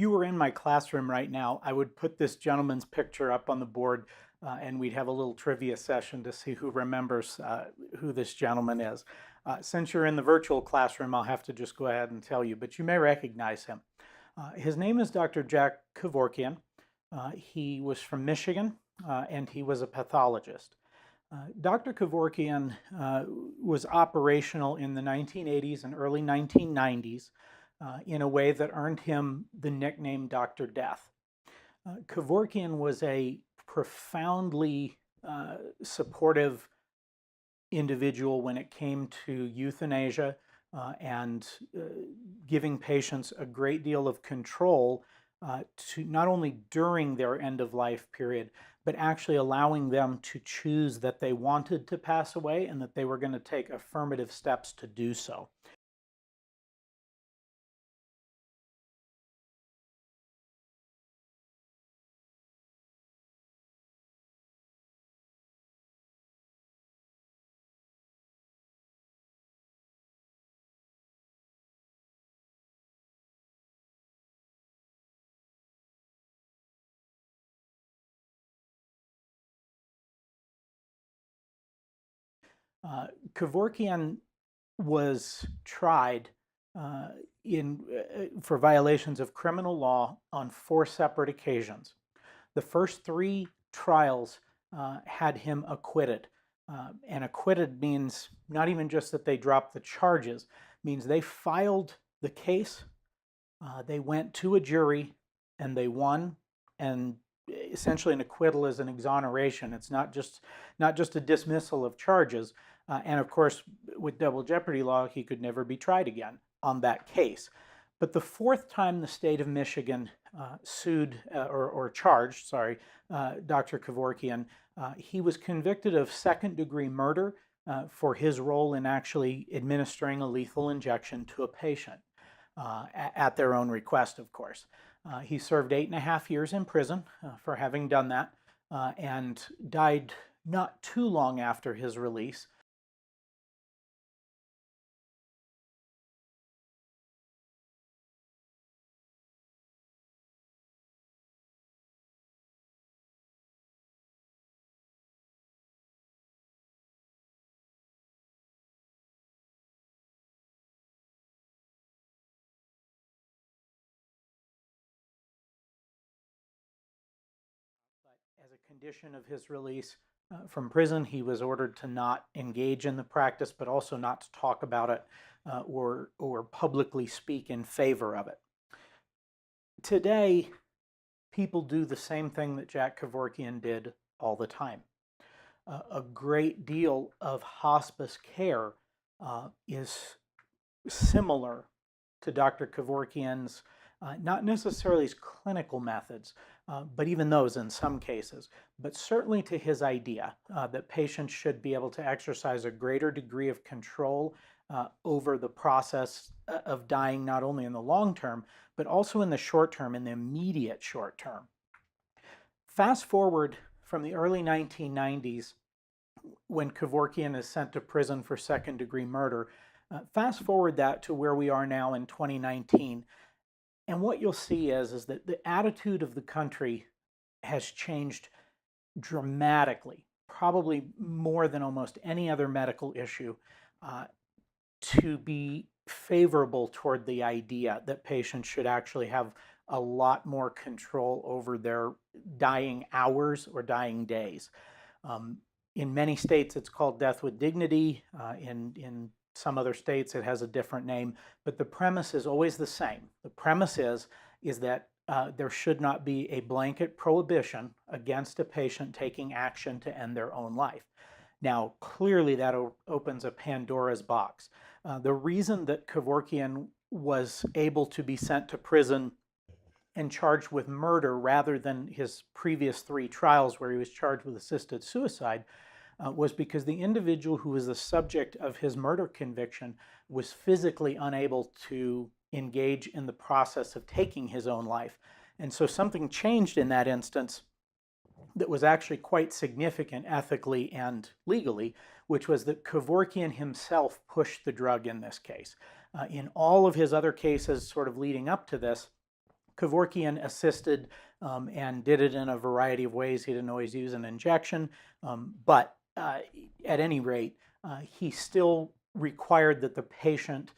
you were in my classroom right now, I would put this gentleman's picture up on the board and we'd have a little trivia session to see who remembers who this gentleman is. Since you're in the virtual classroom, I'll have to just go ahead and tell you, but you may recognize him. His name is Dr. Jack Kevorkian. He was from Michigan and he was a pathologist. Dr. Kevorkian was operational in the 1980s and early 1990s in a way that earned him the nickname Dr. Death. Kevorkian was a profoundly supportive individual when it came to euthanasia and giving patients a great deal of control to not only during their end of life period, but actually allowing them to choose that they wanted to pass away and that they were going to take affirmative steps to do so. Kevorkian was tried for violations of criminal law on 4 separate occasions. The first 3 trials had him acquitted. And acquitted means not even just that they dropped the charges, means they filed the case, they went to a jury, and they won. And essentially an acquittal is an exoneration. It's not just a dismissal of charges. And of course, with double jeopardy law, he could never be tried again on that case. But the 4th time the state of Michigan sued or charged, Dr. Kevorkian, he was convicted of second-degree murder for his role in actually administering a lethal injection to a patient at their own request, of course. He served 8.5 years in prison for having done that and died not too long after his release. As a condition of his release from prison, he was ordered to not engage in the practice, but also not to talk about it or publicly speak in favor of it. Today, people do the same thing that Jack Kevorkian did all the time. A great deal of hospice care is similar to Dr. Kevorkian's, not necessarily his clinical methods, but even those in some cases, but certainly to his idea that patients should be able to exercise a greater degree of control over the process of dying, not only in the long term, but also in the short term, in the immediate short term. Fast forward from the early 1990s, when Kevorkian is sent to prison for second-degree murder, fast forward that to where we are now in 2019, and what you'll see is that the attitude of the country has changed dramatically, probably more than almost any other medical issue, to be favorable toward the idea that patients should actually have a lot more control over their dying hours or dying days. In many states, it's called death with dignity. In some other states, it has a different name, but the premise is always the same. The premise is that there should not be a blanket prohibition against a patient taking action to end their own life. Now, clearly that opens a Pandora's box. The reason that Kevorkian was able to be sent to prison and charged with murder rather than his previous 3 trials where he was charged with assisted suicide was because the individual who was the subject of his murder conviction was physically unable to engage in the process of taking his own life. And so something changed in that instance that was actually quite significant ethically and legally, which was that Kevorkian himself pushed the drug in this case. In all of his other cases sort of leading up to this, Kevorkian assisted and did it in a variety of ways. He didn't always use an injection, but at any rate, he still required that the patient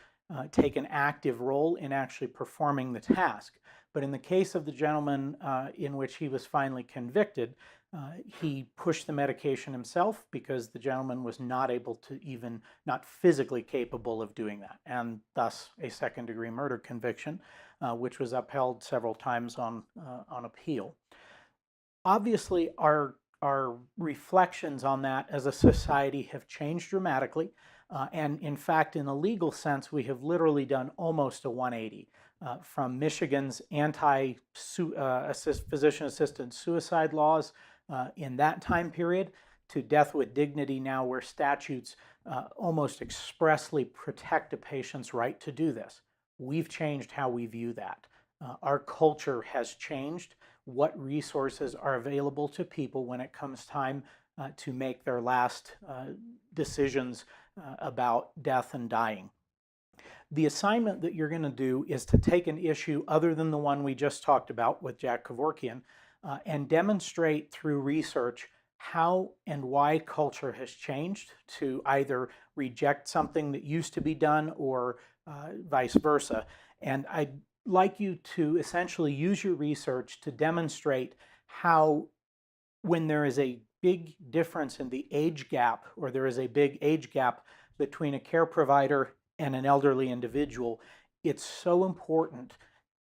take an active role in actually performing the task. But in the case of the gentleman in which he was finally convicted, he pushed the medication himself because the gentleman was not able to even, not physically capable of doing that, and thus a second-degree murder conviction, which was upheld several times on appeal. Obviously, our reflections on that as a society have changed dramatically, and in fact, in a legal sense, we have literally done almost a 180. From Michigan's physician-assisted suicide laws in that time period to death with dignity now, where statutes almost expressly protect a patient's right to do this. We've changed how we view that. Our culture has changed what resources are available to people when it comes time to make their last decisions about death and dying. The assignment that you're going to do is to take an issue other than the one we just talked about with Jack Kevorkian and demonstrate through research how and why culture has changed to either reject something that used to be done or vice versa. And I'd like you to essentially use your research to demonstrate how, when there is a big difference in the age gap, or there is a big age gap between a care provider and an elderly individual, it's so important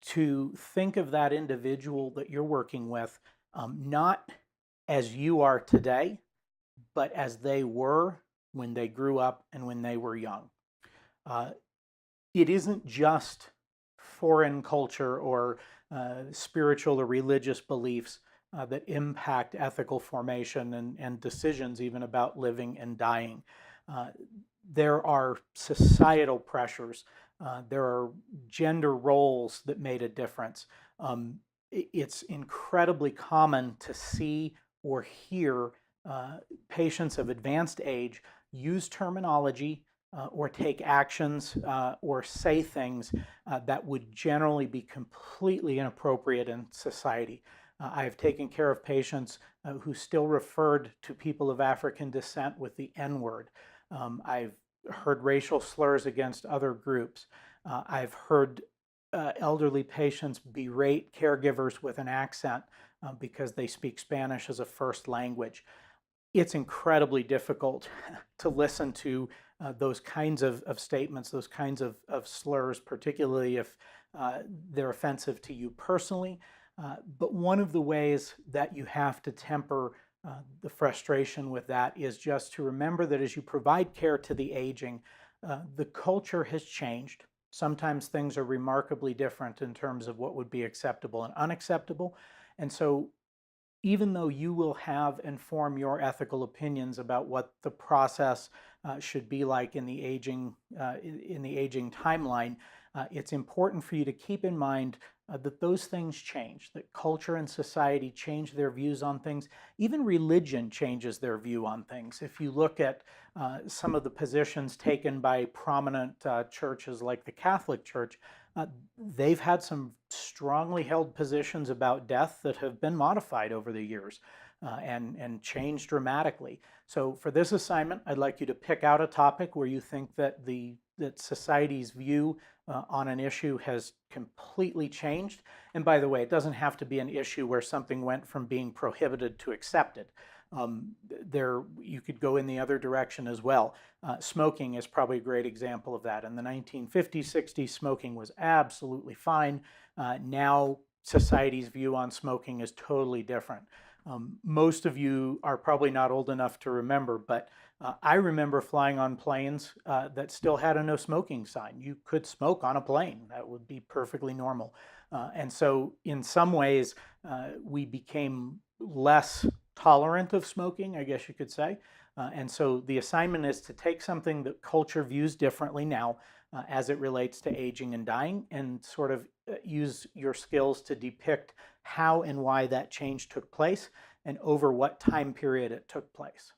to think of that individual that you're working with not as you are today, but as they were when they grew up and when they were young. It isn't just foreign culture or spiritual or religious beliefs that impact ethical formation and decisions even about living and dying. There are societal pressures. There are gender roles that made a difference. It's incredibly common to see or hear patients of advanced age use terminology or take actions or say things that would generally be completely inappropriate in society. I have taken care of patients who still referred to people of African descent with the N-word. I've heard racial slurs against other groups. I've heard elderly patients berate caregivers with an accent because they speak Spanish as a first language. It's incredibly difficult to listen to those kinds of statements, those kinds of slurs, particularly if they're offensive to you personally. But one of the ways that you have to temper the frustration with that is just to remember that as you provide care to the aging, the culture has changed. Sometimes things are remarkably different in terms of what would be acceptable and unacceptable. And so even though you will have and form your ethical opinions about what the process should be like in the aging timeline, it's important for you to keep in mind that those things change, that culture and society change their views on things. Even religion changes their view on things. If you look at some of the positions taken by prominent churches like the Catholic Church, they've had some strongly held positions about death that have been modified over the years and changed dramatically. So for this assignment, I'd like you to pick out a topic where you think that that society's view on an issue has completely changed. And by the way, it doesn't have to be an issue where something went from being prohibited to accepted. You could go in the other direction as well. Smoking is probably a great example of that. In the 1950s, 60s, smoking was absolutely fine. Now society's view on smoking is totally different. Most of you are probably not old enough to remember, but I remember flying on planes that still had a no smoking sign. You could smoke on a plane. That would be perfectly normal. And so in some ways, we became less tolerant of smoking, I guess you could say. And so the assignment is to take something that culture views differently now as it relates to aging and dying, and sort of use your skills to depict how and why that change took place and over what time period it took place.